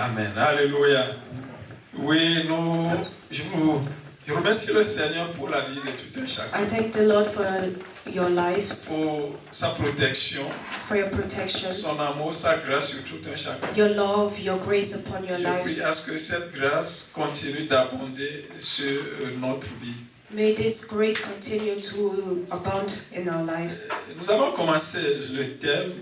Amen. Alléluia. Oui, je remercie le Seigneur pour la vie de tout un chacun. I thank the Lord for your lives, Pour sa protection, for your protection, son amour, sa grâce sur tout un chacun. your love, your grace upon your Je lives. prie à ce que cette grâce continue d'abonder sur notre vie. May this grace continue to abound in our lives. Nous avons commencé le thème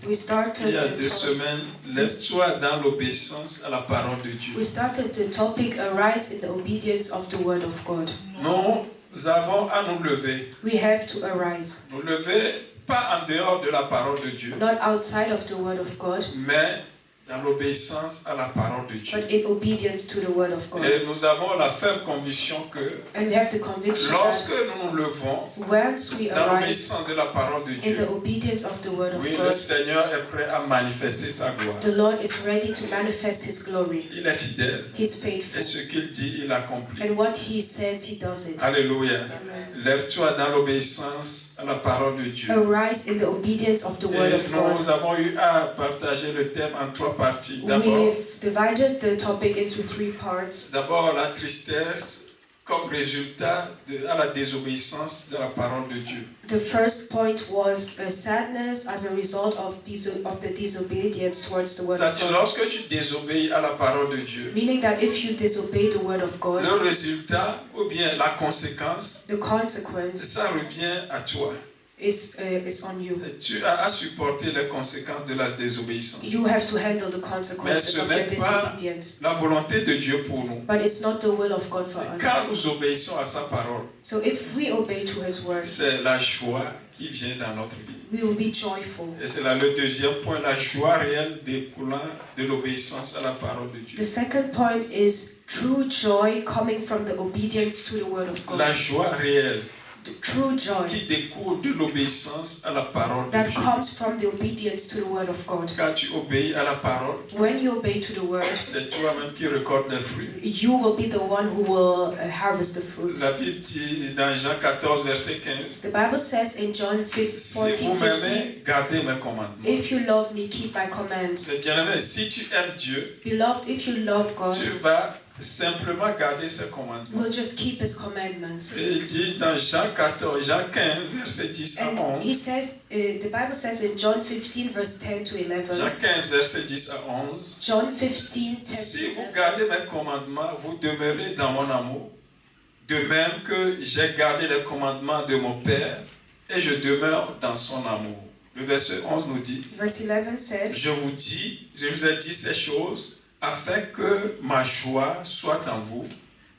We started il y a the 2 to- semaines. Laisse-toi dans l'obéissance à la parole de Dieu. we started the topic arise in the obedience of the word of God. Nous avons à nous lever. We have to arise, Nous lever pas en dehors de la parole de Dieu, not outside of the word of God, mais dans l'obéissance à la parole de Dieu. but in obedience to the word of God. Et nous avons la ferme conviction que And we have the conviction lorsque that nous nous levons once we dans arise l'obéissance de la parole de in Dieu, the obedience of the word of oui, le God, Seigneur est prêt à manifester sa gloire. the Lord is ready to manifest His glory. Il est fidèle He's et faithful. ce qu'il dit, il accomplit. And what He says, He does it. Alléluia. Amen. Lève-toi dans l'obéissance à la parole de Dieu. Arise in the obedience of the word Et of God. nous avons eu à partager le thème en 3 parties. D'abord, We've divided the topic into 3 parts. la tristesse comme résultat à la désobéissance de la parole de Dieu. The first point was a sadness as a result of the disobedience towards the word of C'est-à-dire, God. lorsque tu désobéis à la parole de Dieu, Meaning that if you disobey the word of God, le résultat ou bien la conséquence, the consequence ça revient à toi. is on you. Et tu as à supporter les conséquences de la désobéissance. You have to handle the Mais consequences ce of n'est your pas disobedience. la volonté de Dieu pour nous. But it's not the will of God for Et us. quand nous obéissons à sa parole, So if we obey to His word, c'est la joie qui vient dans notre vie. we will be joyful. Et c'est là le deuxième point, la joie réelle découlant de l'obéissance à la parole de Dieu. The second point is true joy coming from the obedience to the word of God. La joie réelle The true joy qui découle de l'obéissance à la parole de that Dieu. comes from the obedience to the word of God. Quand tu obéis à la parole, When you obey to the word, c'est toi-même qui récoltes les fruits. you will be the one who will harvest the fruit. La Bible dit dans Jean 14, verset 15, The Bible says in John si 14, vous 15, m'aimez, gardez mes commandements. if you love me, keep my commands. Mais bien aimé, si tu aimes Dieu, Beloved, if you love God, tu vas simplement garder ses you commandements. will just keep His commandments. Et il dit dans Jean 15, verset 10 à And 11, the Bible says in John 15, verse 10 to 11, Jean 15, verset 10 à 11, John 15, 10 si to vous 11, gardez mes commandements, vous demeurez dans mon amour, de même que j'ai gardé les commandements de mon Père, et je demeure dans son amour. Le verset 11 nous dit, verse 11 says, je vous ai dit ces choses, afin que ma joie soit en vous,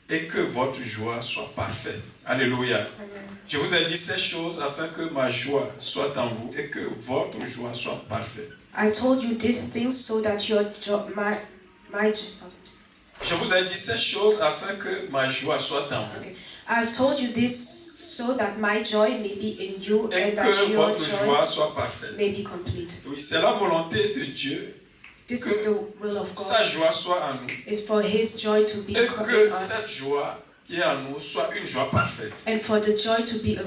et que votre joie soit parfaite. Alléluia. Amen. Je vous ai dit ces choses afin que ma joie soit en vous et que votre joie soit parfaite. I told you these things so that your Je vous ai dit ces choses afin que ma joie soit en vous okay. I've told you this so that my joy may be in you et and that que your votre joy joie soit parfaite. may be complete. Oui, c'est la volonté de Dieu This que is the will of sa God. joie soit en nous It's for His joy to be et in que us cette joie qui est en nous soit une joie parfaite. and for the joy to be a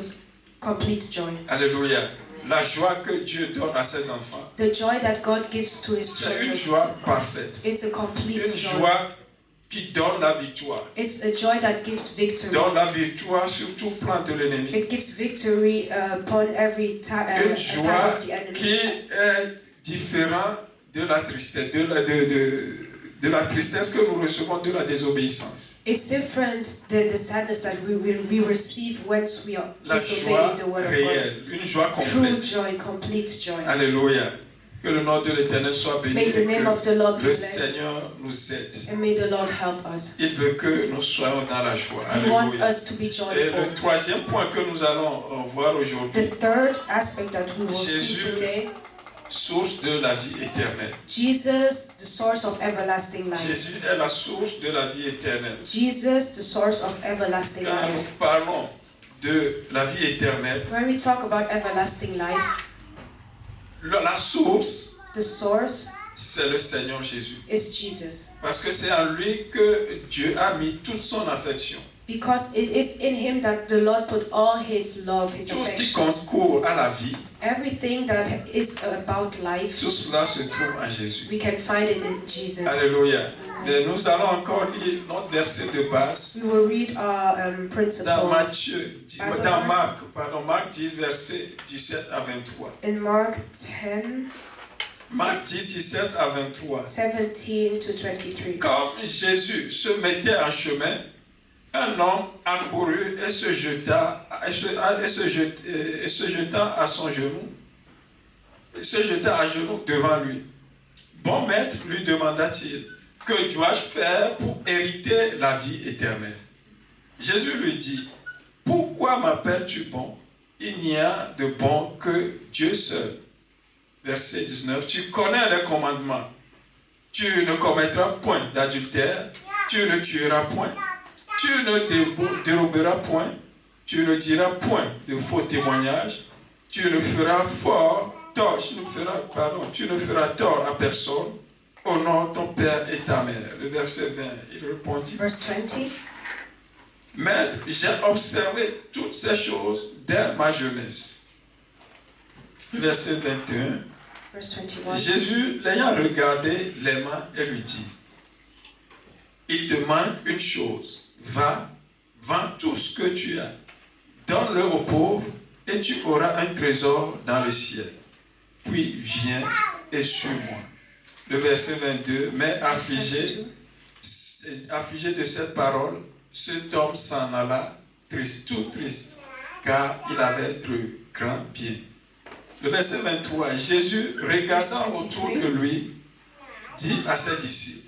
complete joy. Alléluia. La joie que Dieu donne à ses enfants, The joy that God gives to His c'est une children joie parfaite. is a complete Une joy. joie qui donne la victoire. It's a joy that gives victory. Donne la victoire sur tout plan de l'ennemi. It gives victory upon every Une attack joie of the enemy. qui est différente de la tristesse, de la tristesse que nous recevons de la désobéissance. It's different than the sadness that we receive once we are La joie disobeying the word of God. réelle, une joie True complète. joy, complete joy. Alléluia. Que le nom de l'Éternel soit béni May et the name of que the Lord be le blessed. Seigneur nous aide. And may the Lord help us. Il veut que nous soyons dans la joie. He wants Alléluia. us to be Et joyful. le troisième point que nous allons voir The aujourd'hui, third aspect that we will see Jésus, today, source de la vie éternelle. Jesus, the source of everlasting life. Jésus est la source de la vie éternelle. Jesus, the source of everlasting Quand nous life. parlons de la vie éternelle, When we talk about everlasting life, la source, the source c'est le Seigneur Jésus. is Jesus. Parce que c'est en lui que Dieu a mis toute son affection. Because it is in him that the Lord put all his love, his Tout ce qui affection. concourt à la vie, Everything that is about life, tout cela se trouve en Jésus. we can find it in Jesus. Alléluia. Et nous allons encore lire notre verset de base We will read our dans principle Marc 10, verset 17 à 23. in Mark 10, Marc 10, 17 à 23. 17 to 23. Comme Jésus se mettait en chemin, un homme accourut et se jeta à son genou, à genoux devant lui. Bon maître, lui demanda-t-il, que dois-je faire pour hériter la vie éternelle? Jésus lui dit, pourquoi m'appelles-tu bon? Il n'y a de bon que Dieu seul. Verset 19, tu connais les commandements. Tu ne commettras point d'adultère, tu ne tueras point, tu ne déroberas point, tu ne diras point de faux témoignages, tu ne feras tort à personne, honore ton père et ta mère. Le verset 20, il répondit, Verse 20. Maître, j'ai observé toutes ces choses dès ma jeunesse. Verset 21. Verse 21. Jésus, l'ayant regardé, l'aima et lui dit, il te manque une chose. Va, vends tout ce que tu as, donne-le aux pauvres et tu auras un trésor dans le ciel. Puis viens et suis-moi. Le verset 22, mais affligé de cette parole, cet homme s'en alla triste, tout triste, car il avait de grands biens. Le verset 23, Jésus, regardant autour de lui, dit à ses disciples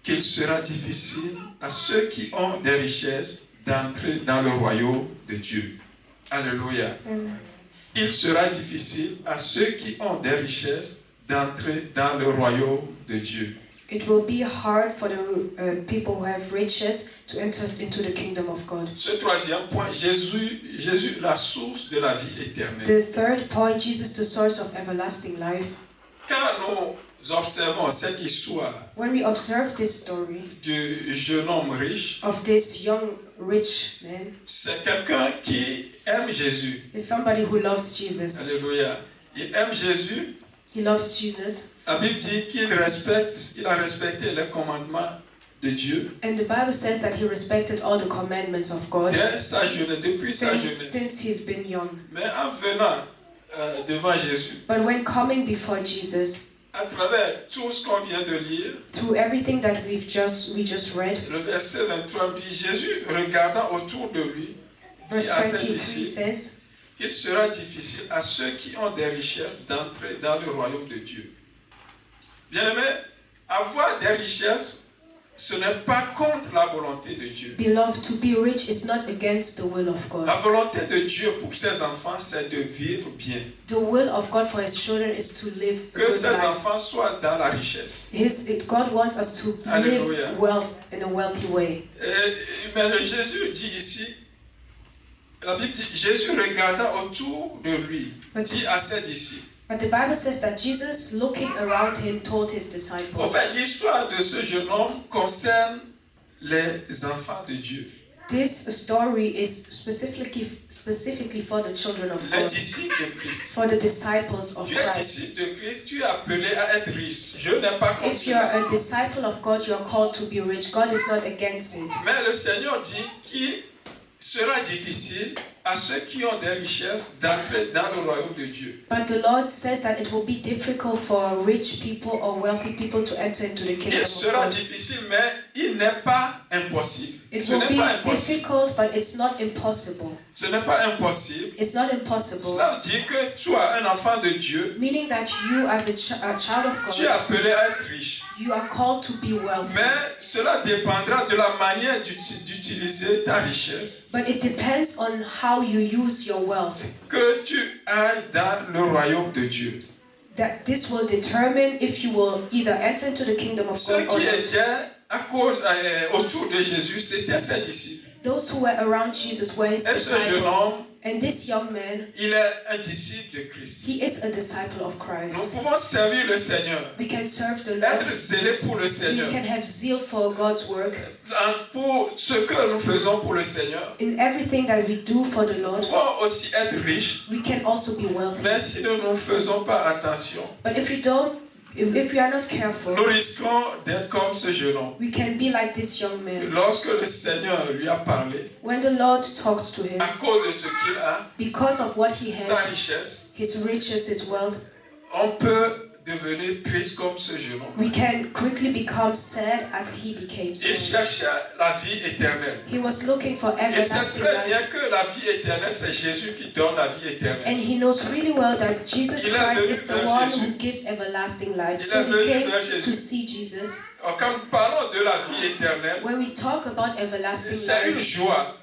qu'il sera difficile à ceux qui ont des richesses d'entrer dans le royaume de Dieu. Alléluia. Il sera difficile à ceux qui ont des richesses d'entrer dans le royaume de Dieu. It will be hard for the people who have riches to enter into the kingdom of God. Ce troisième point, Jésus, la source de la vie éternelle. The third point, Jesus, the source of everlasting life. Quand nous observons cette histoire When we observe this story du jeune homme riche, of this young rich man, c'est quelqu'un qui aime Jésus. is somebody who loves Jesus. Alléluia. Il aime Jésus. He loves Jesus. La Bible dit qu'il a respecté les commandements de Dieu And the Bible says that he respected all the commandments of God dès sa jeunesse, depuis sa jeunesse. since he's been young. Mais en venant devant Jésus, But when coming before Jesus, à travers tout ce qu'on vient de lire, through everything that we just read, le verset 23 dit, Jésus, regardant autour de lui, dit verse à ses 23 disciples says, qu'il sera difficile à ceux qui ont des richesses d'entrer dans le royaume de Dieu. Bien-aimé, avoir des richesses, ce n'est pas contre la volonté de Dieu. Beloved, to be rich is not against the will of God. La volonté de Dieu pour ses enfants, c'est de vivre bien. The will of God for his children is to live a Que good ses life. enfants soient dans la richesse. God wants us to Hallelujah. live wealth in a wealthy way. Mais Jésus dit ici, la Bible dit, Jésus regardant autour de lui, dit à ses disciples. But the Bible says that Jesus, looking around him, told his En disciples. fait, l'histoire de ce jeune homme concerne les enfants de Dieu. This story is specifically for the children of Les God, disciples de Christ. for the disciples of Tu es Christ. disciple de Christ, tu es appelé à être riche. Je n'ai pas contre If you are cela. a disciple of God, you are called to be rich. God is not against it. Mais le Seigneur dit qu'il sera difficile à ceux qui ont des richesses d'entrer dans le royaume de Dieu. But the Lord says that it will be difficult for rich people or wealthy people to enter into the kingdom Il of sera God. difficile, mais il n'est pas impossible. It Ce will n'est be pas impossible. difficult, but it's not impossible. Ce n'est pas impossible. It's not impossible. Cela veut dire que tu es un enfant de Dieu. Meaning that you, as a child of Tu es God, appelé à être riche. you are called to be wealthy. Mais cela dépendra de la manière d'utiliser ta richesse. But it depends on how you use your wealth. Que tu ailles dans le royaume de Dieu. That this will determine if you will either enter into the kingdom of Ceux God or qui not. étaient autour de Jésus, c'était ses disciples. Those who were around Jesus were his Et ce jeune disciples. homme And this young man, il est un disciple de Christ. he is a disciple of Christ. Nous pouvons servir le Seigneur, We can serve the Lord. être zélé pour le We Seigneur, can have zeal for God's work. pour ce que nous faisons pour le Seigneur. In everything that we do for the Nous Lord, pouvons aussi être riches, we can also be wealthy. mais si nous ne faisons pas attention, But if we are not careful, nous risquons d'être comme ce jeune homme. we can be like this young man. Lorsque le Seigneur lui a parlé, When the Lord talked to him, à cause de ce qu'il a, because of what he sa has, richesse, his riches, his wealth, on peut devenir triste comme ce jeune homme. we can quickly become sad as he became Il sad. cherchait la vie éternelle. He was looking for Il sait everlasting très bien life. que la vie éternelle, c'est Jésus qui donne la vie éternelle. And he knows really well that Jesus Il est Christ venu is the vers one Jésus. who gives everlasting life. Il So est he venu came vers Jésus. to see Jesus. Quand nous parlons de la vie éternelle, When we talk about everlasting c'est une life, joie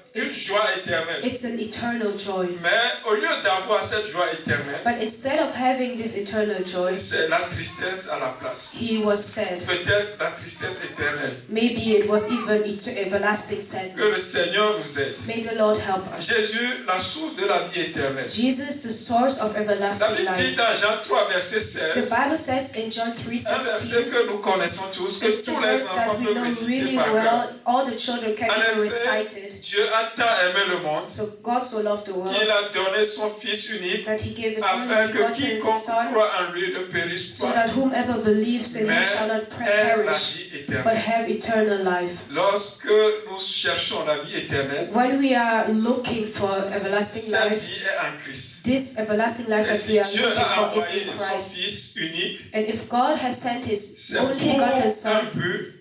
éternelle. it's an eternal joy. Mais au lieu d'avoir cette joie éternelle, But instead of having this eternal joy, c'est la tristesse à la place. he was sad. Peut-être la tristesse éternelle. Maybe it was even everlasting Que le sadness. Seigneur nous aide. May the Lord help us. Jésus, la source de la vie éternelle. Jesus, the source of La everlasting Bible dit life. dans Jean 3, verset The 16, Bible says in John un verset 3:16, que nous connaissons tous, que it's a tous les verse that enfants we peuvent know réciter really par cœur. well. All the children can En even effet, recite it. Dieu a tant aimé le monde So God so loved the qu'il world a donné son Fils unique that he gave his afin only que begotten quiconque Son, croit en lui ne périsse so pas, that whomever believes in him mais shall not ait la perish, vie but éternelle. have eternal life. Lorsque nous cherchons la vie éternelle, When we are looking for everlasting cette life, vie est en Christ. this everlasting life Et that si we are Dieu looking a for is envoyé in son Christ. Fils unique, And if God has sent his c'est only pour begotten un Son, but.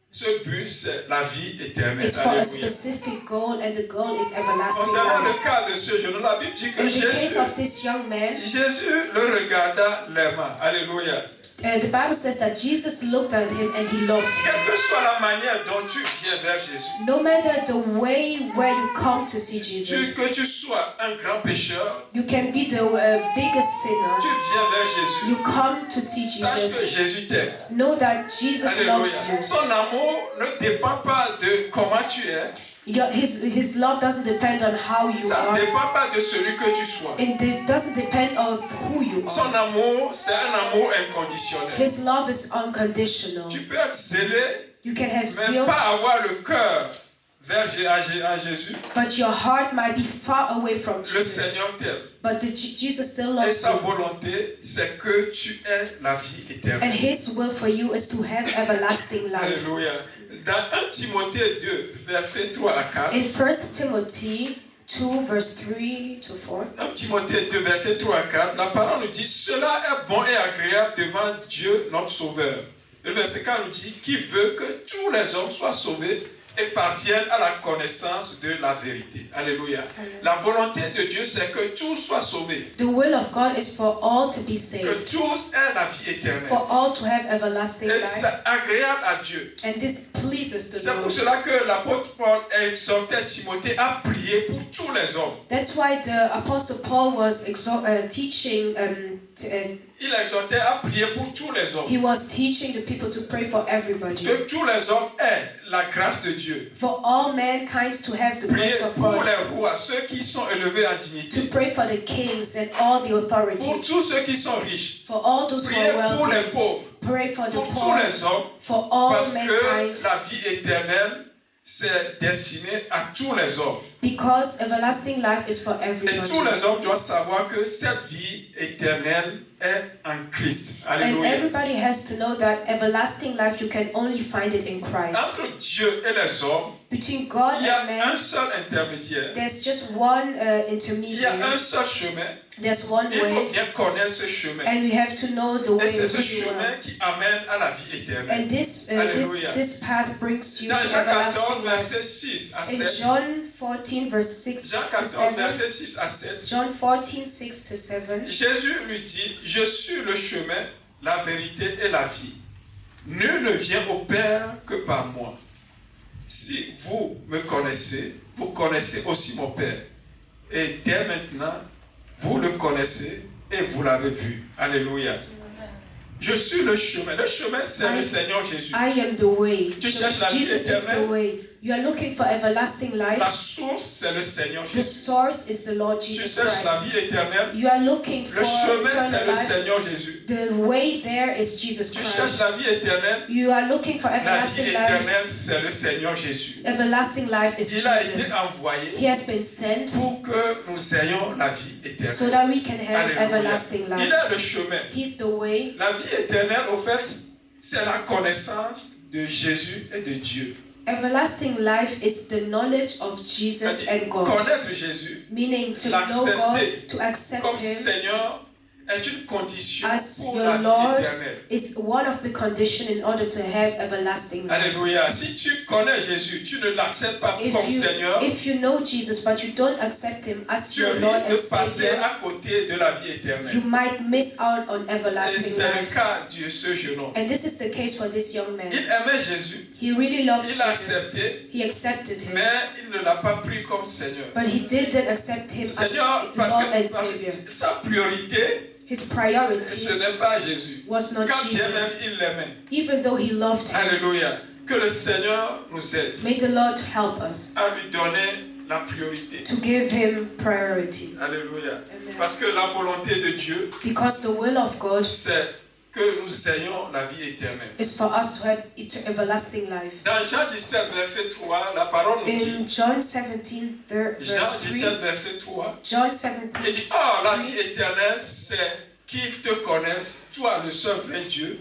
Ce but, c'est la vie éternelle. it's for a Alléluia. specific goal, and the goal is everlasting Concernant life. le cas de ce jeune homme, la Bible dit que In the case Jésus, of this young man, le regarda l'aimant. Alléluia. the Bible says that Jesus looked at him and he loved him. Quelle que soit la manière dont tu viens vers Jésus, No matter the way where you come to see Jesus, que tu sois un grand pécheur, you can be the biggest sinner. tu viens vers Jésus. You come to see Sache Jesus. que Jésus t'aime. Know that Jesus loves Alléluia. you. Son amour ne dépend pas de comment tu es. His love doesn't depend on how you Ça ne are. dépend pas de celui que tu sois. It doesn't depend on who you Son are. amour, c'est un amour inconditionnel. His love is unconditional. Tu peux être zélé, You can have mais zeal, pas avoir le cœur vers Jésus. but your heart might be far away from Le Jesus. Seigneur t'aime. But Jesus still Et loves sa you. volonté, c'est que tu aies la vie And éternelle. his will for you is to have everlasting life. Alléluia. Dans 1 Timothée 2, versets 3 à 4, In 1 Timothy 2, verse 3 to 4, 1 Timothée 2, versets 3 à 4, la parole nous dit, cela est bon et agréable devant Dieu, notre Sauveur. Le verset 4 nous dit, qui veut que tous les hommes soient sauvés et parviennent à la connaissance de la vérité. Alléluia. La volonté de Dieu, c'est que tous soient sauvés. the will of God is for all to be Que saved, tous aient la vie éternelle. for all to have everlasting Et life, c'est agréable à Dieu. and this pleases the C'est pour Lord. cela que l'apôtre Paul exhortait Timothée à prier pour tous les hommes. That's why the Apostle Paul was teaching, Il exhortait à prier pour tous les hommes. he was teaching the people to pray for everybody, Que tous les hommes aient la grâce de Dieu. for all mankind to have the Prier grace of pour God, les rois, ceux qui sont élevés en to dignité. pray for the kings and all the Pour authorities, tous ceux qui sont riches. for all those who Prier are pour wealthy, les pauvres. pray for the Pour tous poor, les hommes. for all Parce que mankind, la vie éternelle, c'est destiné à tous les hommes. because everlasting life is for Et everybody. tous les hommes doivent savoir que cette vie éternelle est en Christ. And Alléluia. everybody has to know that everlasting life, you can only find it in Christ. Entre Dieu et les hommes, Between God il y a and un man, seul intermédiaire. there's just one Il y a un intermediary. seul chemin. There's one Il faut way, bien connaître ce chemin. and we have to know the Et way c'est ce really well. chemin qui amène à la vie éternelle. And this Alléluia. this path brings you Dans to Jean 14, everlasting life. verset 6 à In 7. John 14, verse 6 Jean to 14, 7, verset 6 à 7. John 14, 6 to 7, Jésus lui dit, je suis le chemin, la vérité et la vie. Nul ne vient au Père que par moi. Si vous me connaissez, vous connaissez aussi mon Père. Et dès maintenant, vous le connaissez et vous l'avez vu. Alléluia. Je suis le chemin. Le chemin, c'est le Seigneur Jésus. I am the way. Tu cherches la vie Jesus is the éternelle? way. You are looking for everlasting La life. source, c'est le Seigneur The Jésus. source is the Lord Tu Jesus cherches la Christ. vie éternelle. You are looking Le for chemin, c'est eternal le life. Seigneur Jésus. The way there is Jesus Tu Christ. cherches la vie éternelle. You are looking for La vie everlasting life. éternelle, c'est le Seigneur Jésus. Everlasting life is Il a été Jesus. envoyé He has been sent pour que nous ayons la vie so éternelle. that we can have Alléluia. everlasting Il life. est le chemin. He's the way. La vie éternelle, au fait, c'est la connaissance de Jésus et de Dieu. Everlasting life is the knowledge of Jesus C'est-à-dire, and God. connaître Jésus Meaning to l'accepter know God, to accept comme Him Seigneur est une condition as pour your la vie Lord éternelle. is one of the conditions in order to have everlasting life. Alléluia. Si tu connais Jésus, tu ne l'acceptes pas comme Seigneur, If you know Jesus but you don't accept Him as tu your Lord risques and de passer Savior, à côté de la vie you éternelle. might miss out on Et everlasting c'est le life. cas de ce jeune homme. And this is the case for this young man. Il aimait Jésus, He really loved il l'a Jesus. accepté, He accepted Him. mais il ne l'a pas pris comme Seigneur. But he didn't accept Him as Seigneur, parce Lord and que Savior. sa priorité, His ce priority n'est pas Jésus. was not Quand Dieu Jesus, même, il l'aimait. even though he loved Him. Alléluia. Que le Seigneur nous aide May the Lord help us à lui donner la priorité. to give Him priority. Alléluia. Amen. Parce que la volonté de Dieu, Because the will of God c'est que nous ayons la vie éternelle. is for us to have everlasting life. Dans Jean 17, verset 3, la parole nous dit, In John 17, Jean verse 3, 17, verset 3, John il 17, dit, oh, la vie éternelle, c'est qu'ils te connaissent, toi le seul vrai Dieu,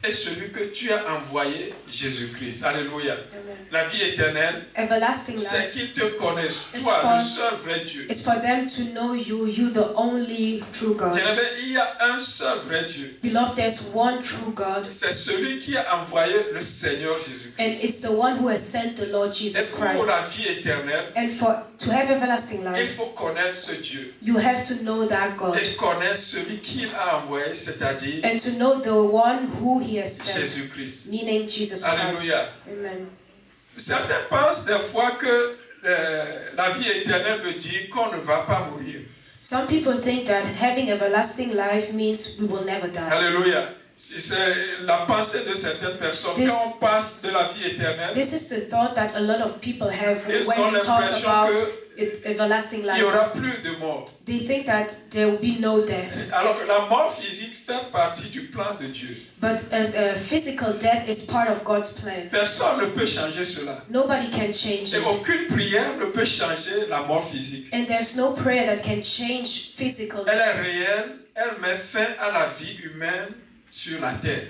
et celui que tu as envoyé, Jésus-Christ. Alléluia. Amen. La vie éternelle, Everlasting c'est life qu'ils te connaissent, It's toi for- le seul vrai Dieu. is for them to know you, you the only true God. Bien-aimé, il y a un seul vrai Dieu. Beloved, there's one true God, C'est celui qui a envoyé le Seigneur and Jésus-Christ. it's the one who has sent the Lord Et Jesus pour Christ. la vie éternelle, And to have everlasting il life, faut connaître ce Dieu. you have to know that God Et connaître celui qu'il a envoyé, c'est-à-dire and to know the one who He has sent, Jésus-Christ. meaning Jesus Christ. Alléluia. Amen. Certains pensent des fois que la vie éternelle veut dire qu'on ne va pas mourir. Some people think that having everlasting life means we will never die. Alléluia. C'est la pensée de certaines personnes. This- Quand on parle de la vie éternelle, This is the thought that a lot of people have ils when ont we talk l'impression about que everlasting il life. n'y aura plus de mort. They think that there will be no death. Alors que la mort physique fait partie du plan de Dieu. But physical death is part of God's plan. Personne ne peut changer cela. Nobody can change Et it. aucune prière ne peut changer la mort physique. And there's no prayer that can change physical Elle death. est réelle, elle met fin à la vie humaine sur la terre.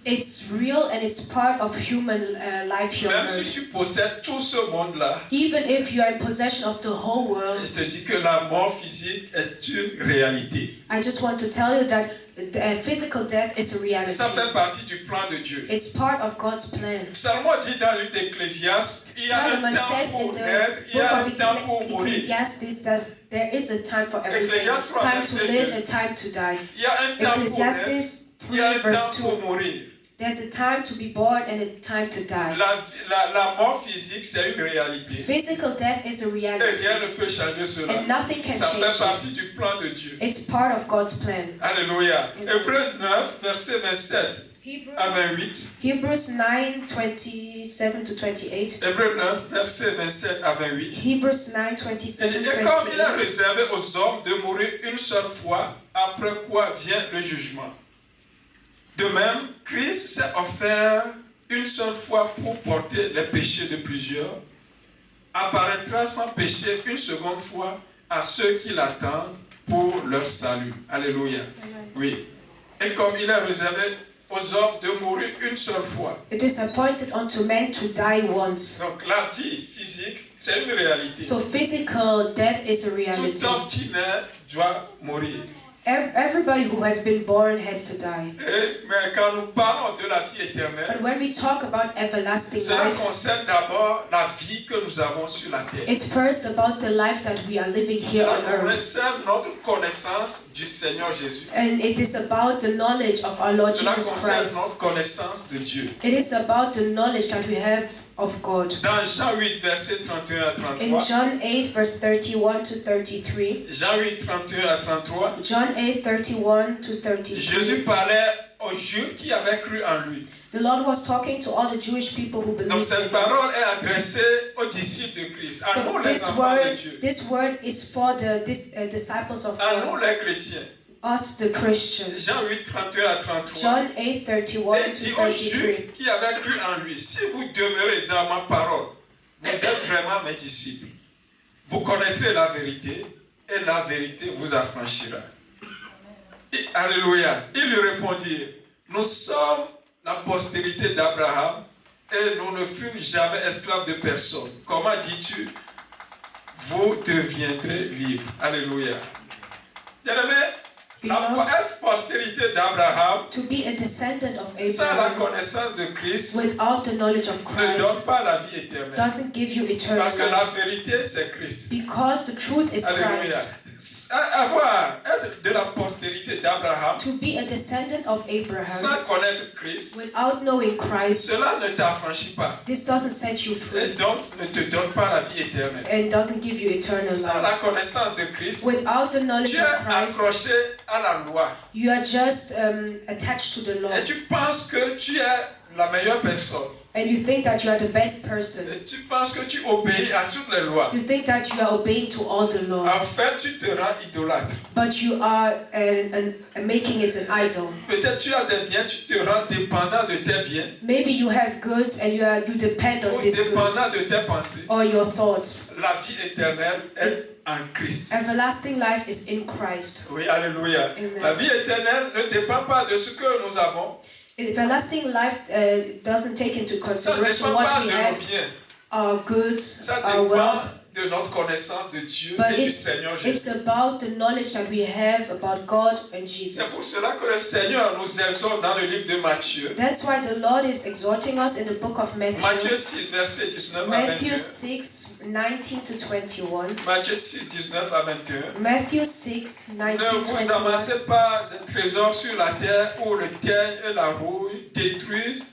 It's real and it's part of human life here on Même si earth. tu possèdes tout ce monde-là, Even if you are in possession of the whole world, je te dis que la mort physique est une réalité. I just want to tell you that physical death is a reality. Ça fait partie du plan de Dieu. It's part of God's plan. Salomon dit dans le livre d'Ecclésiaste, il y a un Solomon temps says in pour naître, il y a un the temps book pour of mourir. Ecclesiastes that there is a time for everything. Ecclésiaste 3, Time to verset live 2. and time to die. Il y a un temps pour naître, Ecclesiastes il y a 3 un verse temps pour 2. mourir. There's a time to be born and a time to die. La mort physique, c'est une réalité. Physical death is a Et reality. rien ne peut changer cela. And nothing can Ça fait change it. partie du plan de Dieu. It's part of God's plan. Alléluia. Amen. Hébreux 9, verset 27 à 28. Hebrews 9, 27 to 28. Hébreux 9, verset 27 à 28. Hebrews 9, Il 27 dit, to et comme il a 28. réservé aux hommes de mourir une seule fois, après quoi vient le jugement. De même, Christ s'est offert une seule fois pour porter les péchés de plusieurs, apparaîtra sans péché une seconde fois à ceux qui l'attendent pour leur salut. Alléluia. Oui. Et comme il a réservé aux hommes de mourir une seule fois. It is appointed unto men to die once. Donc la vie physique, c'est une réalité. So physical death is a reality. Tout homme qui naît doit mourir. Everybody who has been born has to die. Mais quand nous parlons de la vie éternelle, But when we talk about everlasting cela life, concerne d'abord la vie que nous avons sur la terre. it's first about the life that we are living here Cela on earth. concerne notre connaissance du Seigneur Jésus. And it is about the knowledge of our Lord Cela Jesus concerne Christ. notre connaissance de Dieu. It is about the knowledge that we have of God. Dans Jean 8, verset 31 à In 33, John 8, verse 31 to 33, Jean 8, 31 à 33, John 8, 31 to Jésus 33, parlait aux Juifs qui avaient cru en lui. The Lord was talking to all the Jewish people who Donc believed in cette him. parole est adressée aux disciples de Christ, à nous So les enfants de Dieu, this word is for the disciples of à nous God, les chrétiens. us the Christians. Jean 8, 31 à 33. John 8:31 Il to dit aux 33. Juifs qui avaient cru en lui, si vous demeurez dans ma parole, vous êtes vraiment mes disciples. Vous connaîtrez la vérité et la vérité vous affranchira. Et, alléluia. Ils lui répondirent, nous sommes la postérité d'Abraham et nous ne fûmes jamais esclaves de personne. Comment dis-tu, vous deviendrez libres. Alléluia. Bien-aimés, être postérité d'Abraham, To be a descendant of sans la Abraham connaissance de Christ, without the knowledge of ne donne Christ pas la vie éternelle. doesn't give you eternal Parce que life. la vérité, c'est Christ. Because the truth is Alléluia. Christ. Être de la postérité d'Abraham, To be a descendant of Abraham sans connaître Christ, without knowing Christ, cela ne t'affranchit pas. this doesn't set you Et free donc, ne te donne pas la vie éternelle. and doesn't give you eternal Sans life. la connaissance de Christ, Without the knowledge tu es of Christ, accroché à la loi. you are just attached to the law, Et tu penses que tu es la meilleure personne. and you think that you are the best person. Et tu penses que tu obéis à toutes les lois. You think that you are obeying to all the En laws, fait, tu te rends idolâtre. but you are making it an idol. Peut-être tu as des biens, tu te rends dépendant de tes biens Maybe you have goods and you depend on ou these goods dépendant de tes pensées. or your thoughts. La vie éternelle est en Christ. Everlasting life is in Christ. Oui, alléluia. Amen. La vie éternelle ne dépend pas de ce que nous avons. Everlasting life doesn't take into Ça ne consideration dépend what pas we de nos have, biens. our goods, Ça our dépend wealth, de notre connaissance de Dieu but et du Seigneur it's Jésus. about the knowledge that we have about God and C'est Jesus. pour cela que le Seigneur nous exhorte dans le livre de Matthieu. That's why the Lord is exhorting us in the book of Matthieu Matthew, 6, verset 19 à Matthew 21. 6:19 to 21. Matthieu 6, 19 à 21. Matthew 6:19 Ne to vous 21. amassez pas de trésors sur la terre où le teigne et la rouille détruisent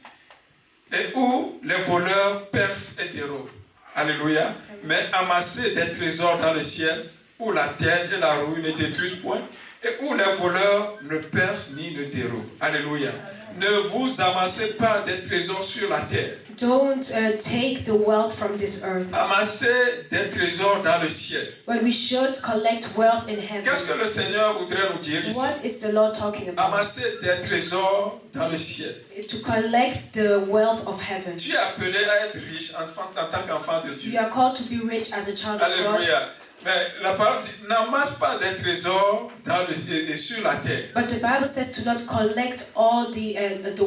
et où les voleurs percent et dérobent. Alléluia. Mais amassez des trésors dans le ciel où la teigne et la rouille ne détruisent point et où les voleurs ne percent ni ne dérobent. Alléluia. Ne vous amassez pas des trésors sur la terre. Don't take the wealth from this earth, Amassez des trésors dans le ciel. but we should collect wealth in Qu'est-ce que heaven. le Seigneur voudrait nous dire ici? What is the Lord talking about? Amassez des trésors dans le ciel. To collect the wealth of heaven. Tu es appelé à être riche en tant qu'enfant de Dieu. You are called to be rich as a child of God. Alléluia. Mais la parole dit, n'amasse pas des trésors sur la terre. But the Bible says to not collect all the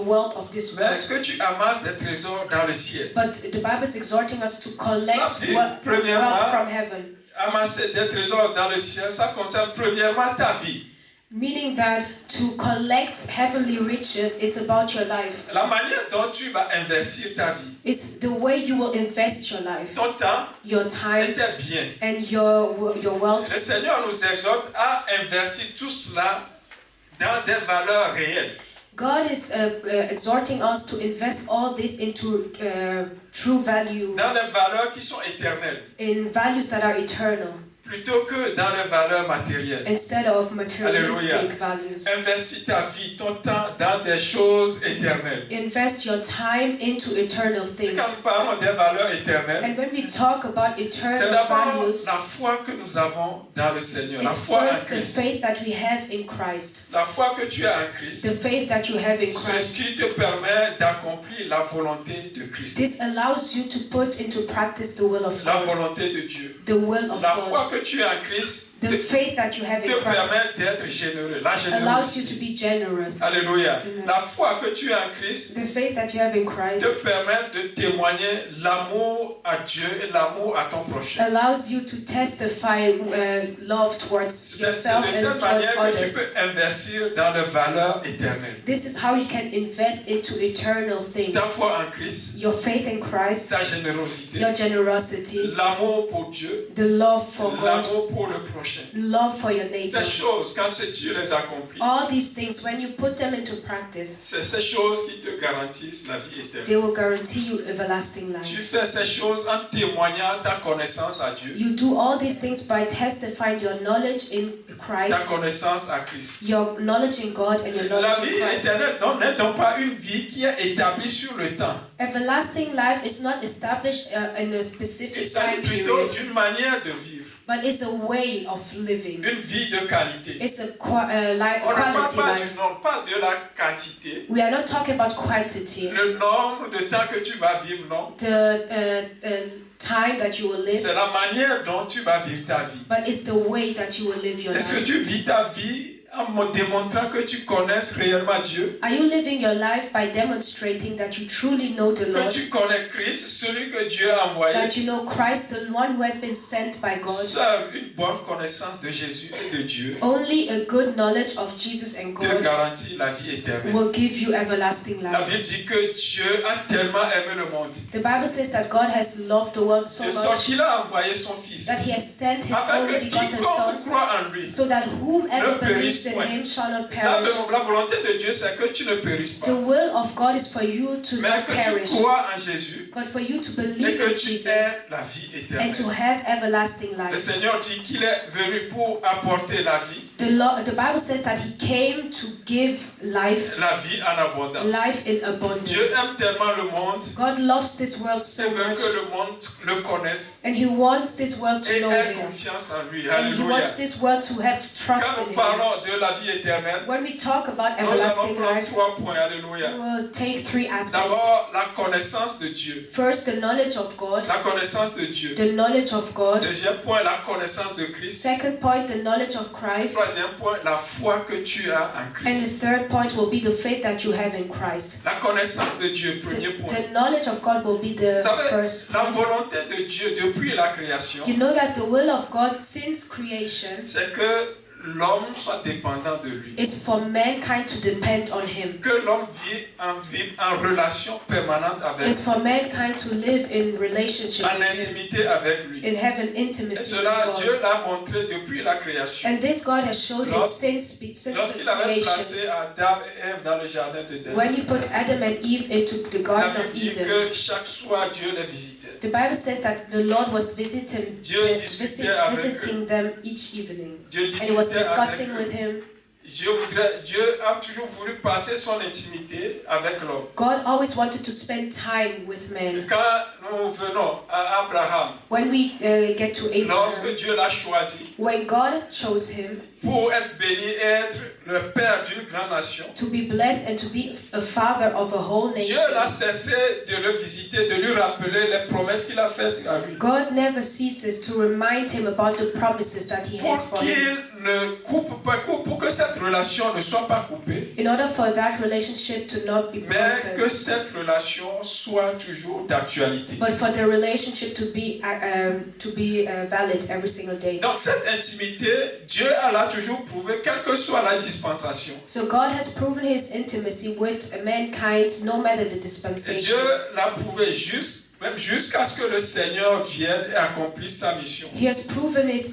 wealth of this Mais world. que tu amasses des trésors dans le ciel. But the Bible is exhorting us to collect Cela dit, wealth premièrement, from heaven. Amasser des trésors dans le ciel, ça concerne premièrement ta vie. Meaning that to collect heavenly riches, it's about your life. La manière dont tu vas investir ta vie. It's the way you will invest your life, Ton temps your et time, tes biens. and your wealth. Le Seigneur nous exhorte à investir tout cela dans des valeurs réelles. God is exhorting us to invest all this into true value, Dans des valeurs qui sont éternelles. in values that are eternal, Plutôt que dans les valeurs matérielles. instead of materialistic Alléluia. values. Investis ta vie, ton temps dans des choses éternelles. Invest your time into eternal Et things. quand nous parlons des valeurs éternelles, And when we talk about c'est eternal d'abord values, la foi que nous avons dans le Seigneur, la it's foi en first the Christ. faith that we have in Christ. La foi que tu as en Christ, The faith that you have in Christ. ceci te permet d'accomplir la volonté de Christ, This allows you to put into practice the will of la God. volonté de Dieu. The will of La God. foi que tu as en Christ The faith that you have in te Christ permet d'être généreux, la allows you to générosité. be generous. Alléluia. Amen. La foi que tu as en Christ The faith that you have in Christ te permet de témoigner l'amour à Dieu et l'amour à ton prochain. allows you to testify love towards C'est yourself de cette and towards manière que tu others. peux investir dans les valeurs éternelles. This is how you can invest into eternal things. Ta foi en Christ, Your faith in Christ, ta générosité, your generosity, l'amour pour Dieu, the love for God, l'amour pour le prochain. prochain. love for your Ces neighbor. choses, quand Dieu les accomplit, All these things, when you put them into practice, c'est ces choses qui te garantissent la vie éternelle. they will guarantee you everlasting Tu life. fais ces choses en témoignant ta connaissance à Dieu, You do all these things by testifying your knowledge in ta Christ, connaissance à Christ. your knowledge in God, and your La knowledge vie in Christ. éternelle n'est donc pas une vie qui est établie sur le temps. Everlasting life is not established in a Il specific s'agit time plutôt period, d'une manière de vivre, but it's a way of living. une vie de qualité. It's a On ne parle quality pas life. pas de la quantité, We are not talking about quantity. le nombre de temps que tu vas vivre, non. The time that you will live, C'est la manière dont tu vas vivre ta vie. but it's the way that you will live your Est-ce que life. tu vis ta vie en me démontrant que tu connais réellement Dieu, Are you living your life by demonstrating that you truly know the que Lord, tu connais Christ, celui que Dieu a envoyé? that you know Christ, the one who has been sent by God? Seule une bonne connaissance de Jésus et de Dieu Only a good knowledge of Jesus and te God garantit la vie éternelle. will give you everlasting La life. Bible dit que Dieu a tellement aimé le monde, The Bible says that God has loved the world so de sorte much qu'il a envoyé son Fils, that He has sent His afin only que begotten quiconque Son, croit en lui. so that whomever ne believes périsse in point. Him shall not perish. La volonté de Dieu, c'est que tu ne périsses The pas, will of God is for you to mais not que tu perish, crois en Jésus but for you to et believe que in tu Jesus aies la vie and to éternelle. have everlasting Le life. Seigneur dit qu'il est venu pour apporter la vie The Bible says that He came to give life en abondance. in Dieu abundance. aime tellement le monde, God loves this world so il veut much, que le monde le connaisse and He wants this world to et know ait Him, confiance en lui. and He Alléluia. wants this world to have trust Quand in nous Him. parlons de la vie éternelle, When we talk about nous allons everlasting prendre life, 3 points. we Alléluia. will take three aspects. D'abord, la connaissance de Dieu. First, the knowledge of God. La connaissance de Dieu. The knowledge of God. Deuxième point, la connaissance de Christ. Second point, the knowledge of Christ. Troisième point, la foi que tu as en And the Christ. third point will be the faith that you have in Christ. La connaissance de Dieu, premier point. The knowledge of God will be the Vous savez, first la point. volonté de Dieu depuis la création, You know that the will of God since creation c'est que l'homme soit dépendant de lui. is for mankind to depend on Him. Que l'homme vive en relation permanente avec It's lui, for mankind to live in relationship en with Him, intimité avec lui. in heaven Et intimacy with cela, God. Dieu l'a montré depuis la création. And this God has showed it Lors- since the Lorsqu'il avait creation. placé Adam et Ève dans le jardin d'Éden, When He put Adam and Eve into the la Garden Bible of dit Eden, que chaque soir Dieu les visitait. the Bible says that the Lord was visiting Dieu discutait avec visiting them each evening. Dieu And He was discutait avec discussing eux. with him. Dieu a toujours voulu passer son intimité avec l'homme. God always wanted to spend time with men. Quand nous venons à Abraham, When we get to lorsque Abraham, Dieu l'a choisi when God chose him pour être béni et être le père d'une grande nation, to be blessed and to be a father of a whole Dieu nation, n'a cessé de le visiter, de lui rappeler les promesses qu'il a faites à lui. God never ceases to remind him about the promises that He has Pour for him. qu'il ne coupe pas, pour que cette relation ne soit pas coupée, In order for that relationship to not be mais que broken, cette relation soit toujours d'actualité. but for the relationship to be valid every single day. Donc cette intimité, Dieu l'a toujours prouvé, quelle que soit la dispensation. So God has proven His intimacy with mankind, no matter the Et dispensation. Dieu l'a prouvé même jusqu'à ce que le Seigneur vienne et accomplisse sa mission. He has proven it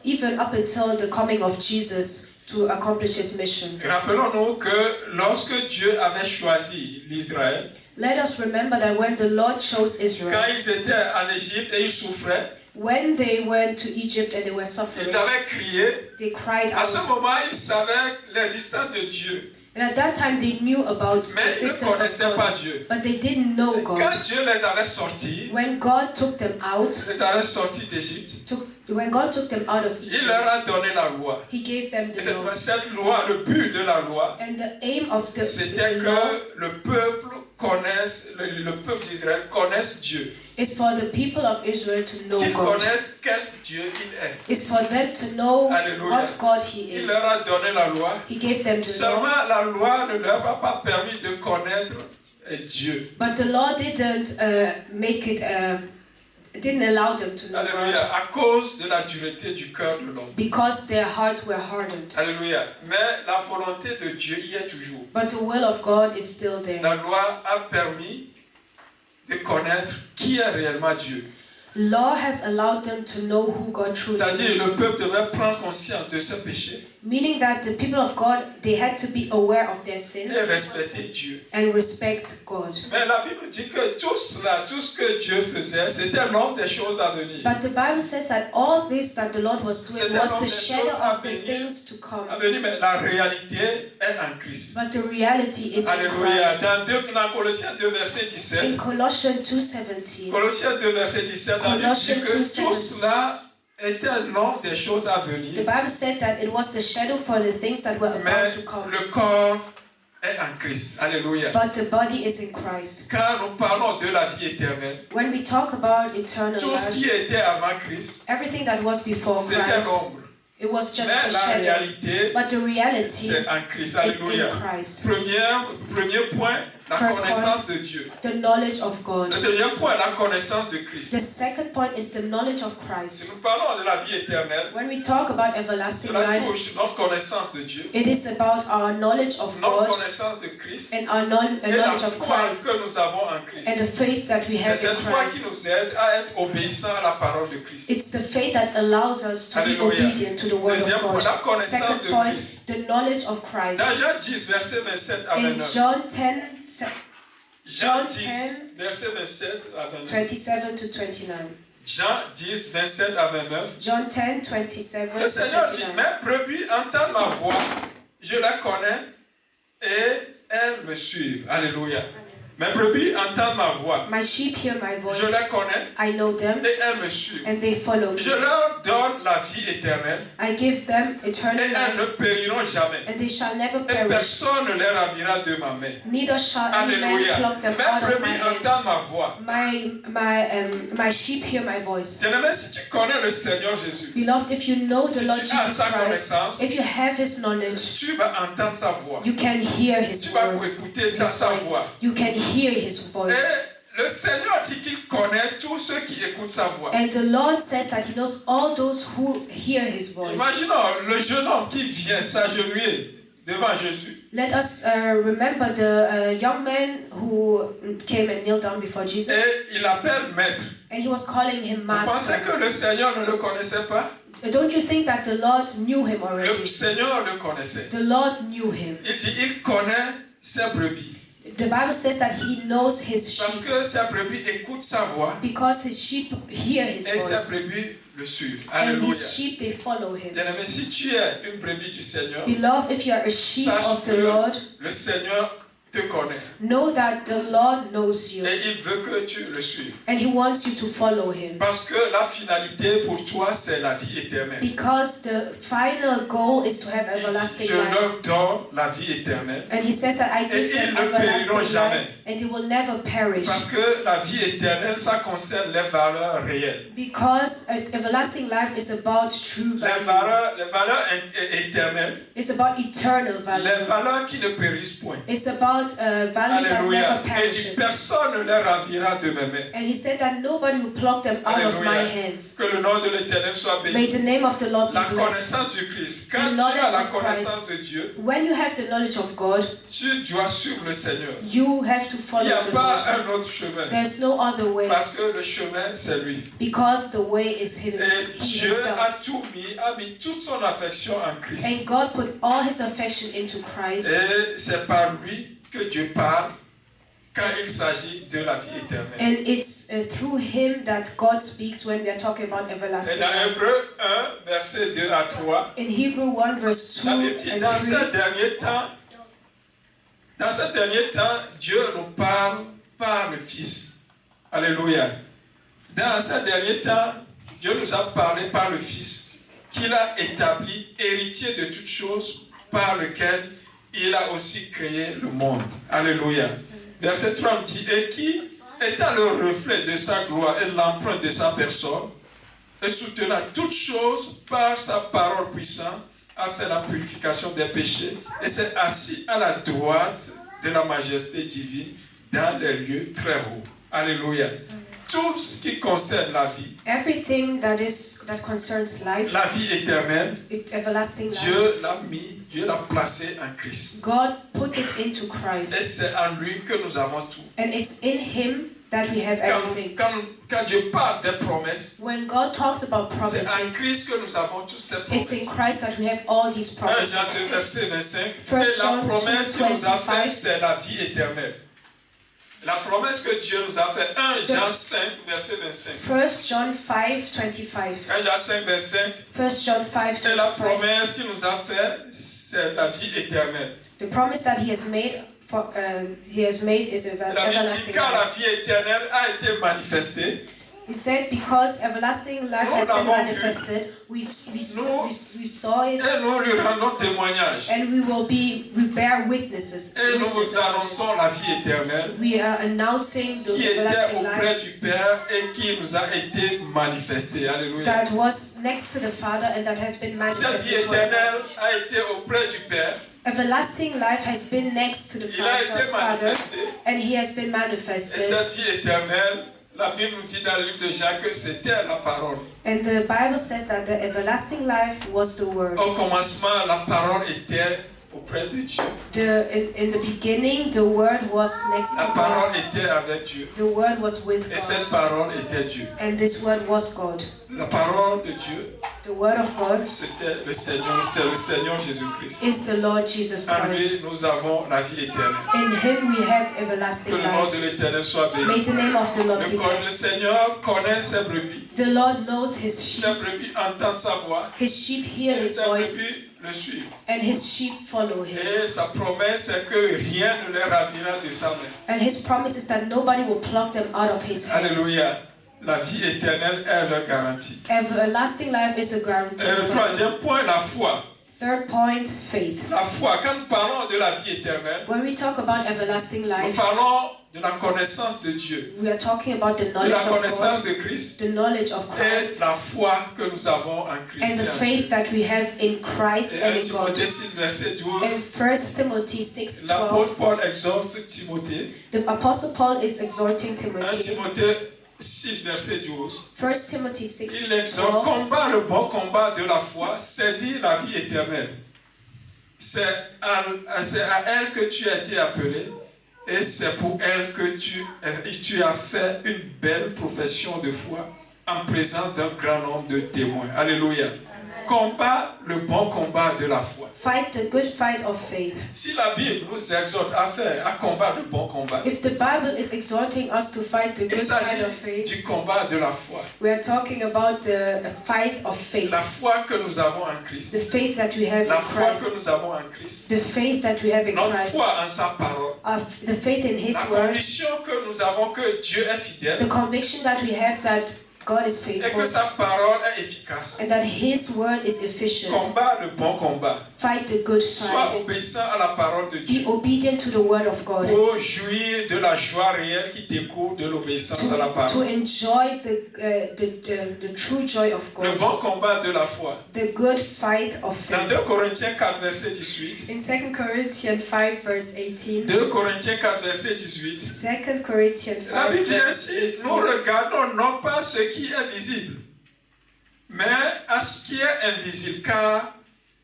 even up until the coming of Jesus to accomplish His mission. Et rappelons-nous que lorsque Dieu avait choisi l'Israël, Let us remember that when the Lord chose quand Israel, ils étaient en Égypte et ils souffraient, when they went to Egypt and they were suffering, ils avaient crié. they cried À ce out. moment, ils savaient l'existence de Dieu, And at that time they knew about the mais ils ne existence of connaissaient pas God, Dieu. but they didn't know Quand God. Dieu les avait sortis, When God took them out, d'Égypte, when God took them out of il Egypt, leur a donné la loi. He gave them Et the law. cette loi, le but de la loi, And the aim of the c'était law que le peuple connaisse, le peuple d'Israël connaisse Dieu. is for the people of Israel to know Qu'ils God. connaissent quel Dieu il est. It's for them to know Alléluia. what God He Il is. leur a donné la loi. He gave them the law, Seulement la loi ne leur a pas permis de connaître Dieu. but the law didn't make it. Didn't allow them to know Alléluia. God À cause de la dureté du cœur de l'homme. because their hearts were hardened. Alléluia. Mais la volonté de Dieu y est toujours. But the will of God is still there. La loi a permis de connaître qui est réellement Dieu. Law has allowed them to know who God truly C'est-à-dire is. le peuple devait prendre conscience de ce péché Meaning that the people of God, they had to be aware of their sins et respecter Dieu. and respect God. Mais la Bible dit que tout cela, tout ce que Dieu faisait, c'était l'ombre des choses à venir. But the Bible says that all this that the Lord was doing C'était was l'ombre the des shadow choses à of the venir. things to come. À venir, mais la réalité est en Christ. But the reality is in Alléluia. Christ. Dans Colossiens 2, verset 17, In Colossians 2:17, Colossiens 2, verset 17, la Bible dit Colossians que 2:17. tout cela était l'ombre des choses à the venir, Bible said that it was the shadow for the things that were mais about to come. le corps est en Christ. Alléluia. But the body is in Christ. Quand nous parlons de la vie éternelle, When we talk about eternal tout ce qui life, était avant Christ, everything that was before c'était Christ, l'ombre. it was just Mais the la shadow. réalité, But the reality c'est en Christ. is Alléluia. in Christ. Premier point, la First connaissance point. de Dieu. The knowledge of God. Le deuxième point, la connaissance de The Christ. second point is the knowledge of Si Christ. nous parlons de la vie éternelle, When we talk about everlasting cela life, touche notre connaissance de Dieu, it is about our knowledge of notre God connaissance de Christ and our et la knowledge of foi Christ que nous avons en and the Christ. faith that we C'est have in cette foi Christ. qui nous aide à être obéissants à la parole de Christ. It's the faith that allows us to be Alléluia. obedient to the word Deuxième of point, la God. connaissance Second de point, Christ. the knowledge of Christ. Dans Jean 10, verset 27 à In 29. John 10, Jean John 10, verset 27 à 29. 27 to 29. Jean 10, 27 à 29. John 10, 27 Le to Seigneur dit, 29. mes brebis entendent ma voix, je la connais et elles me suivent. Alléluia. Mes brebis entendent ma voix, My sheep hear my voice. je la connais I know them et elles me suivent. and they follow me. Je leur donne la vie éternelle I give them et eternal elles life ne périront jamais. and they shall never Et perish. personne ne les ravira de ma main. Neither shall any man Alléluia. pluck them Mes out of my brebis hand. entendent ma voix. My sheep hear my voice. Bien-aimé, si tu connais le Seigneur Jésus, Beloved, if you know the si Lord tu as Jesus sa Christ, connaissance, if you have His knowledge, tu vas entendre sa voix. you can hear His Tu vas word, écouter His sa voice. voix. You can hear His voice. Et le Seigneur dit qu'il connaît tous ceux qui écoutent sa voix. And the Lord says that He knows all those who hear His voice. Imaginons le jeune homme qui vient s'agenouiller devant Jésus. Let us remember the young man who came and knelt down before Jesus, Et il appelle maître. and he was calling him Vous pensez master. que le Seigneur ne le connaissait pas? Don't you think that the Lord knew him Le already? Seigneur le connaissait. The Lord knew him. Il dit il connaît ses brebis. The Bible says that He knows His Parce sheep que ses brebis écoutent sa voix because His sheep hear His et ses voice, brebis le suivent. and Alléluia. His sheep they follow Him. Bien-aimé, si tu es une brebis du Seigneur, Beloved, if you are a sheep sache of que the Lord, le Seigneur te connaît know that the Lord knows you et il veut que tu le suives. and He wants you to follow Him. Parce que la finalité pour toi, c'est la vie éternelle. Because the final goal is to have Il dit, everlasting je life. leur donne la vie éternelle. And He says that I Et give ils them ne périront everlasting jamais. life and they will never perish. Parce que la vie éternelle, ça concerne les valeurs réelles. Because everlasting life is about true Les value. valeurs éternelles, It's about eternal les value. valeurs qui ne périssent point. It's about value that Alléluia. never Et il dit, perishes. personne ne les ravira de mes mains. And He said that nobody will pluck them out of my Alléluia. hands. Que le nom de l'Éternel soit May béni. the name of the Lord be La blessed. connaissance du Christ. Quand tu knowledge as la of connaissance de Dieu, When you have the knowledge of God, tu dois suivre le Seigneur. you have to Il follow n'y a the pas Lord. un autre chemin. There's no other way Parce que le chemin, c'est lui. because the way is Him, Et He Dieu Himself. a mis toute son affection en Christ. And God put all His affection into Christ. Et c'est par lui que Dieu parle quand il s'agit de la vie éternelle. And it's through Him that God speaks when we are talking about Et everlasting dans life. Hébreux 1, verset 2 à 3, In Hebrew 1 verse 2 la Bible dit, and dans ces 3, derniers temps, Dieu nous parle par le Fils. Alléluia. Dans ces derniers temps, Dieu nous a parlé par le Fils, qu'il a établi héritier de toutes choses, par lequel il a aussi créé le monde. Alléluia. Verset 3 me dit, et qui, étant le reflet de sa gloire et l'empreinte de sa personne, et soutenant toutes choses par sa parole puissante, a fait la purification des péchés et s'est assis à la droite de la majesté divine dans les lieux très hauts. Alléluia. Tout ce qui concerne la vie, everything that concerns life, la vie éternelle, everlasting life, Dieu l'a placé en Christ. God put it into Et Christ. c'est en lui que nous avons tout. And it's in Him that we have everything. Quand Dieu parle des promesses, When God talks about c'est en promises, Christ que nous avons toutes ces it's in promesses. Christ that we have all these 1 promises. Jean 2, verset 25. First Et la John promesse qu'il nous a 2:25. faite, c'est la vie éternelle. La promesse que Dieu nous a faite, 1 Jean 5, verset 25. 1 John 5:25. 1 Jean 5, verset 5. 1 John Et la 5:25. promesse qu'il nous a faite, c'est la vie éternelle. The promise that He has made is La Bible dit everlasting car la life. vie éternelle a été manifestée. He said, because everlasting life Nous has been l'avons vu. manifested, we saw it, Et nous lui rendons témoignage. and we bear witnesses. Et nous vous witnesses of it. annonçons la vie éternelle We are announcing the qui était everlasting auprès life du Père et qui nous a été manifestée. Alléluia. that was next to the Father and that has been Cette vie manifested towards éternelle us. a été auprès du Père. Everlasting life has been next to the Il a été Father, manifesté. and He has been Et manifested. cette vie éternelle, la Bible nous dit dans le livre de Jacques que c'était la parole. And the Bible says that the everlasting life was the Word. Au commencement, la parole était auprès de Dieu. In the beginning, the Word was next La to parole God. était avec Dieu. The Word was with Et cette God. parole était Dieu. And this Word was God. La parole de Dieu, The Word of God c'était le Seigneur, c'est le Seigneur Jésus-Christ. is the Lord Jesus En Christ. lui, nous avons la vie éternelle. In Him we have Que everlasting le nom life. de l'Éternel soit béni. May the name of the Lord be Le blessed. Seigneur connaît ses brebis. The Lord knows His Ses sheep. brebis entendent sa voix. His sheep hear Et His ses voice, brebis le suivent. and His sheep follow Him. Et sa promesse est que rien ne les ravira de sa main. And His promise is that nobody will pluck them out of His hands. Alléluia. La vie éternelle est leur garantie. Everlasting life is a guarantee. Et le troisième point, la foi. Third point, faith. La foi, quand nous parlons de la vie éternelle, When we talk about everlasting nous life, parlons de la connaissance de Dieu, we are talking about the de knowledge la of connaissance God, de Christ the knowledge of et Christ, la foi que nous avons en Christ. and the et en faith Dieu. that we have in Christ Et and 1 in God. Timothée 6, verset 12, In 1 Timothy 6:12, l'apôtre Paul exhorte Timothée. the Apostle Paul is exhorting 1 Timothy. Timothée 6, verset 12. 1 Timothy Il exhorte, 6:12. combat le bon combat de la foi, saisis la vie éternelle. C'est à elle que tu as été appelé et c'est pour elle que tu as fait une belle profession de foi en présence d'un grand nombre de témoins. Alléluia. Combat le bon combat de la foi. Fight the good fight of faith. Si la Bible nous exhorte à combattre le bon combat, If the Bible is exhorting us to fight the il good fight s'agit of faith, du combat de la foi. we are talking about the fight of faith. La foi que nous avons en Christ. The faith that we have La in foi Christ. que nous avons en Christ. The faith that we have in Notre Christ. foi en sa parole. The faith in His La word. conviction que nous avons que Dieu est The fidèle conviction that we have that God is et que faithful sa parole est efficace. and that His word is efficient. Combat le bon combat. Fight the good Sois fight. obéissant à la parole de Be Dieu obedient to the word of God. pour jouir de la joie réelle qui découle de l'obéissance à la To parole. enjoy the true joy of Le God. bon combat de la foi. The good fight of Dans faith. 2 Corinthiens 4, verset 18. In 2 Corinthians 5 verse 18. 2 Corinthiens 4, verset 18. 2 Corinthians La 5 Bible dit verse ainsi, nous 18. regardons non pas ce qui est visible, mais à ce qui est invisible, car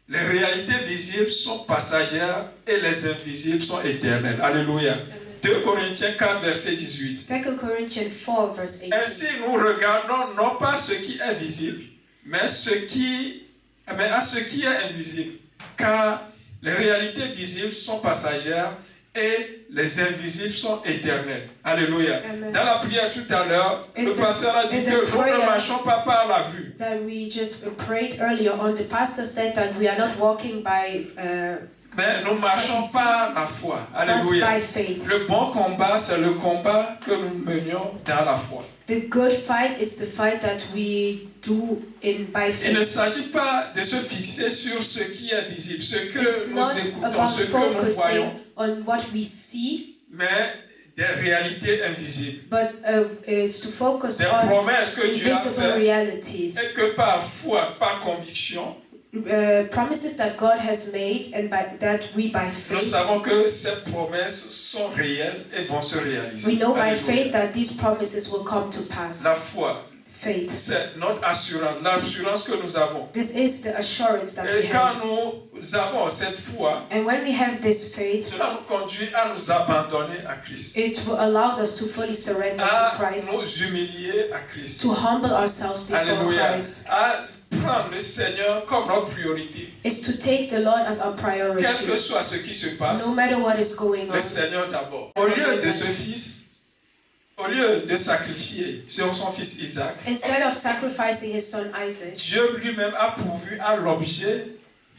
les réalités visibles sont passagères et les invisibles sont éternelles. Alléluia. 2 Corinthiens 4, verset 18. 2 Corinthians 4 verse 18. Ainsi, nous regardons non pas ce qui est visible, mais à ce qui est invisible, car les réalités visibles sont passagères et les invisibles sont éternels. Alléluia. Amen. Dans la prière tout à l'heure, le pasteur a dit in que the nous ne prayer- marchons pas par la vue, That we just prayed earlier on, the pastor said that we are not walking by mais nous marchons par la foi. but Alléluia. by faith. Le bon combat, c'est le combat que nous menions dans la foi. The good fight is the fight that we do by Il ne faith. s'agit pas de se fixer sur ce qui est visible, ce que It's nous not écoutons, about ce que nous voyons, focusing on what we see, mais des réalités invisibles, but it's to focus des on promesses que Dieu a invisible faites realities. et que par foi, par conviction, Promises that God has made and that we by nous faith. savons que ces promesses sont réelles et vont se réaliser. We know by Alléluia. faith that these promises will come to pass. La foi, faith. C'est notre assurance, l'assurance que nous avons. This is the assurance that Et we quand have. nous avons cette foi, And when we have this faith, cela nous conduit à nous abandonner à Christ, allows us to fully surrender to à Christ, nous humilier à Christ. to humble ourselves before Alléluia. Christ. À prendre le Seigneur comme notre priorité. Is to take the Lord as our Quel que priority, soit ce qui se passe, no matter what is going le on. Seigneur d'abord. Au lieu de ce fils, au lieu de sacrifier sur son fils Isaac, Instead of sacrificing his son Isaac, Dieu lui-même a pourvu à l'objet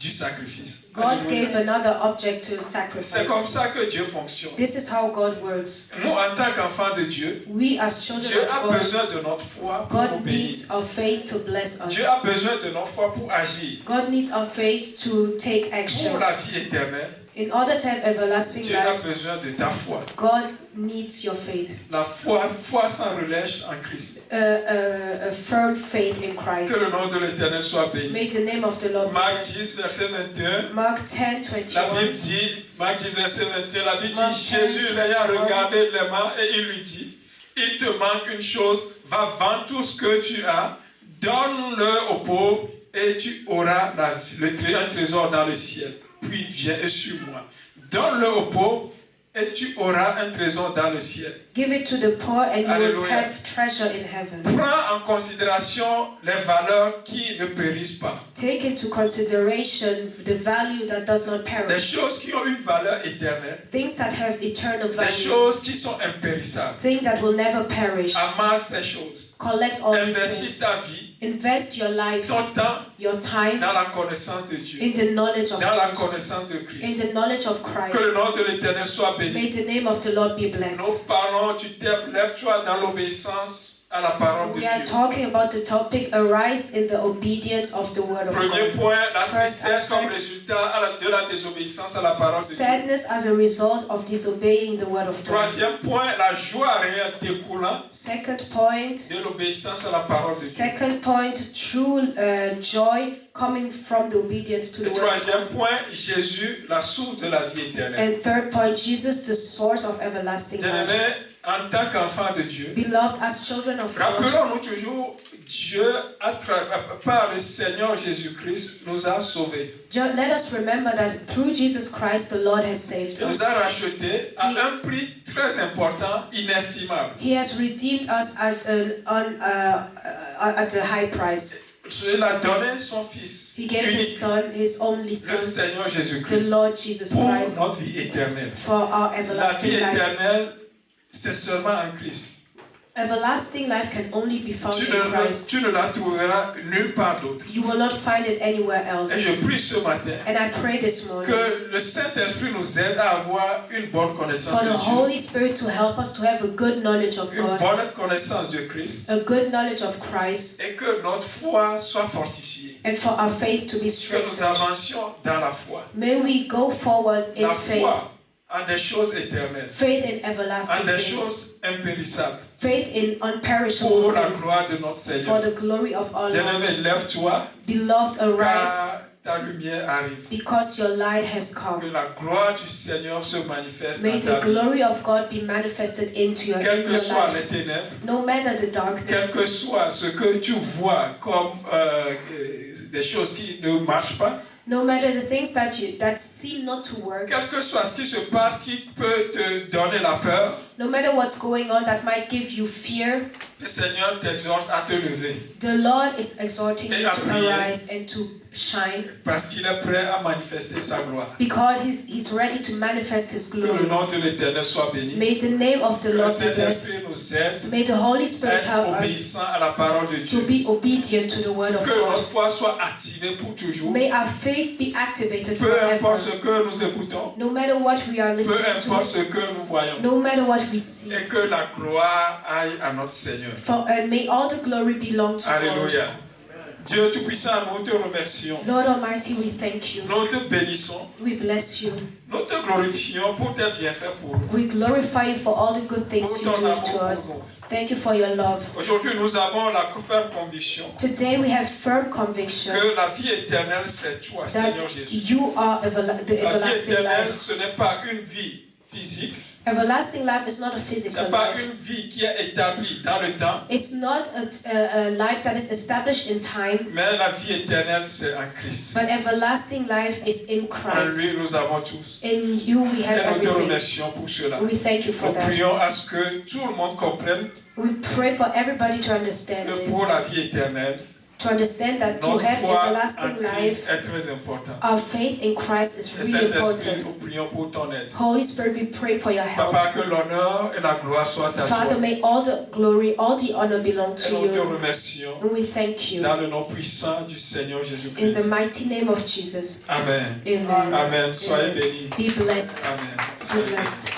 du sacrifice. God Alléluia. gave another object to C'est sacrifice. comme ça que Dieu fonctionne. This is how God works. Nous, en tant qu'enfants de Dieu, We as children Dieu a of God, besoin de notre foi pour nous God bénir. needs our faith to bless us. Dieu a besoin de notre foi pour agir. God needs our faith to take Pour action. la vie éternelle, In order to have everlasting Dieu a life, besoin de ta foi. God needs your faith. La foi sans relâche en Christ. A firm faith in Que Christ. le nom de l'Éternel soit béni. May the name of the Lord be Marc blessed. 10, verset 21. Mark 10, La 21. Bible dit, Marc 10, verset 21, la Bible Mark dit, 10, Jésus l'ayant 21. regardé les mains et il lui dit, il te manque une chose, va vendre tout ce que tu as, donne-le aux pauvres et tu auras un trésor dans le ciel. Puis viens et suis-moi. Donne-le aux pauvres et tu auras un trésor dans le ciel. Give it to the poor and you will Alléluia. have treasure in heaven. Prends en considération les valeurs qui ne périssent pas. Take into consideration the value that does not Des perish. choses qui ont une valeur éternelle. Things that have eternal Des value. choses qui sont impérissables. Things that will never perish. Amasse ces choses. Collect all these Investis things. ta vie, Invest your life, ton temps your time, dans la connaissance de Dieu, in the knowledge of dans la God, connaissance de in Christ. the knowledge of Que le Christ. nom de l'Éternel soit béni. May the name of the Lord be blessed. Nous parlons du thème, lève-toi dans l'obéissance à la parole de We are Dieu. talking about the topic, arise in the obedience of the word of Premier God. point, la First tristesse comme aspect. résultat de la désobéissance à la parole de Dieu. Sadness as a result of disobeying the word of God. Troisième point, la joie réelle découlant Second point, de l'obéissance à la parole de Dieu. second point, true joy coming from the obedience to the Le word of God. troisième point, Jésus, la source de la vie éternelle. And third point, Jesus, the source of everlasting life. Bien-aimés, en tant qu'enfants de Dieu, Beloved, as children of God, rappelons-nous toujours, Dieu, par le Seigneur Jésus-Christ, nous a sauvés. let us remember that through Jesus Christ, the Lord has saved Il nous us. a rachetés à un prix très important, inestimable. He has redeemed us at a high price. Il a donné son Fils He gave unique, his son, his only le son, Seigneur the Jésus-Christ, Lord Jesus pour Christ, notre vie éternelle. for our La vie everlasting life. éternelle, c'est seulement en Christ. Everlasting life can only be found Tu in Christ. ne la trouveras nulle part d'autre. You will not find it anywhere else. Et je prie ce matin And I pray this morning que le Saint-Esprit nous aide à avoir une bonne connaissance for de the Dieu, Holy Spirit to help us to have a good knowledge of une God, bonne connaissance de Christ, a good knowledge of Christ, et que notre foi soit fortifiée, and for our faith to be que nous strengthened. avancions dans la foi. May we go forward in La faith, foi en des choses éternelles, faith in en everlasting des things, choses impérissables, faith in unperishable pour la things, gloire de notre for Seigneur. the glory of our Lord. Bien-aimé, lève-toi, Beloved, arise, car ta lumière arrive. because your light has Que come. la gloire du Seigneur se manifeste May dans ta the vie. glory of God be manifested into your, Quelles in que your soient les life. ténèbres, No matter the quel darkness, que soit ce que tu vois comme des choses qui ne marchent pas, no matter the things that seem not to work, quel que soit ce qui se passe qui peut te donner la peur, no matter what's going on that might give you fear, le Seigneur t'exhorte à te lever the Lord is exhorting Et you à to prier. arise and to shine, parce qu'il est prêt à manifester sa gloire. because he's ready to manifest his Que le glory. nom de l'Éternel soit béni. May the name of the Que le Lord be blessed. Saint-Esprit nous aide May the Holy à Spirit être help us obéissants à la parole de to Dieu. be obedient to the word of Que notre God. foi soit activée pour toujours. May our faith be activated Peu importe ce forever. que nous écoutons, No matter what we are peu listening importe to, ce que nous voyons, no matter what we see, et que la gloire aille à notre Seigneur. may all the glory belong to God. Alléluia. Dieu Tout-Puissant, nous te remercions. Lord Almighty, we thank you. Nous te bénissons. We bless you. Nous te glorifions pour tes bienfaits pour nous. We glorify you for all the good things Pour you ton do amour to pour us. nous. Thank you for your love. Aujourd'hui, nous avons la ferme conviction Today we have firm conviction que la vie éternelle, c'est toi, that Seigneur Jésus. you are the La vie everlasting éternelle, life. ce n'est pas une vie physique, Everlasting life is not a Ce physical n'est pas life. une vie qui est établie dans le temps, It's not a life that is established in time, mais la vie éternelle, c'est en Christ. but everlasting life is in En Christ. lui, nous avons tous. In you we have Et nous te everything. remercions pour cela. We thank you for Nous that. prions à ce que tout le monde comprenne We pray for everybody to understand que this. pour la vie éternelle, To understand that to notre have foi en everlasting life, Christ est très important. our faith in Christ is Et really Saint-Esprit, important. nous prions pour ton aide. Holy Spirit, we pray for your help. Papa, que l'honneur et la gloire soient à Father, toi. may all the glory, all the honor belong Et to nous te you. remercions And we thank you. dans le nom puissant du Seigneur In Jésus-Christ. the mighty name of Jesus. Amen. Amen. Amen. Soyez bénis. Be blessed. Amen. Be blessed.